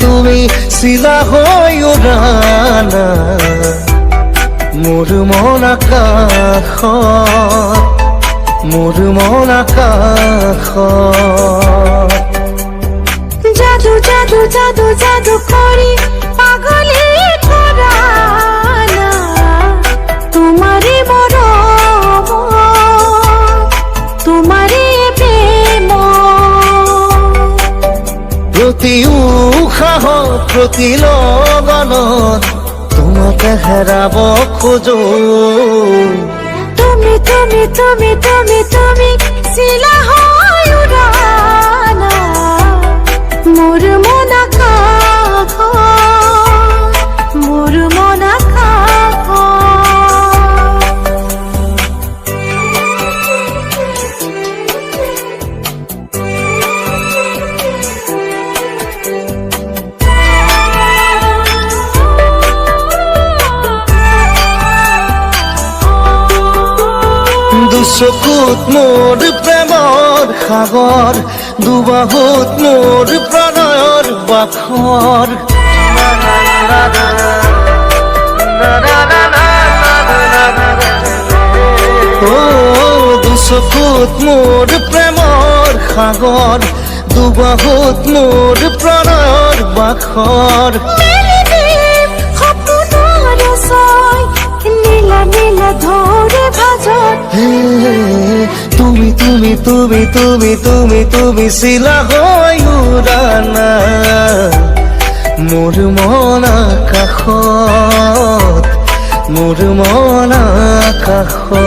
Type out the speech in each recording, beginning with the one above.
তুমি শিলা হৈ উৰানা মোৰ মন আকাশত জাদু জাদু জাদু জাদু কৰি পাগলে কৰা না তোমাৰে মৰম তোমাৰে প্ৰেম প্ৰতি উশাহ প্ৰতি লগনত তোমাকে হেৰাব খোজো তুমি তুমি তুমি তুমি তুমি শিলা হৈ উৰানা মোৰ মন আকাশত মোৰ মন আকাশত দুচকুত মোৰ প্ৰেমৰ সাগৰ দুবাহুত মোৰ প্ৰণয়ৰ বাখৰ দুচকুত মোৰ প্ৰেমৰ সাগৰ দুবাহুত মোৰ প্ৰণয়ৰ বাখৰ নীলা নীলা ধৰে ভাজত তুমি তুমি তুমি তুমি তুমি তুমি শিলা হৈ উৰানা মোৰ মন আকাশত মোৰ মন আকাশত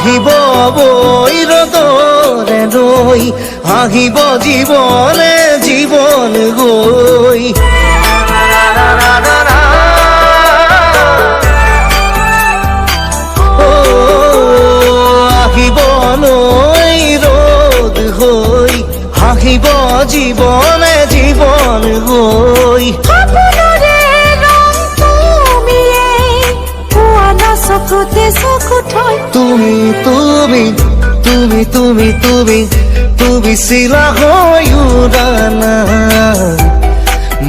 আহিব বৈৰদৰে নৈ আহিব জীৱনে জীৱন গৈ আহিব নৈ ৰ'দ হৈ আহিব জীৱনে জীৱন গৈ তুমি তুমি তুমি তুমি তুমি তুমি শিলা হৈ উৰানা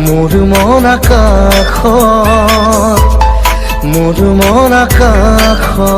মোৰ মন আকাশত মোৰ মন আকাশত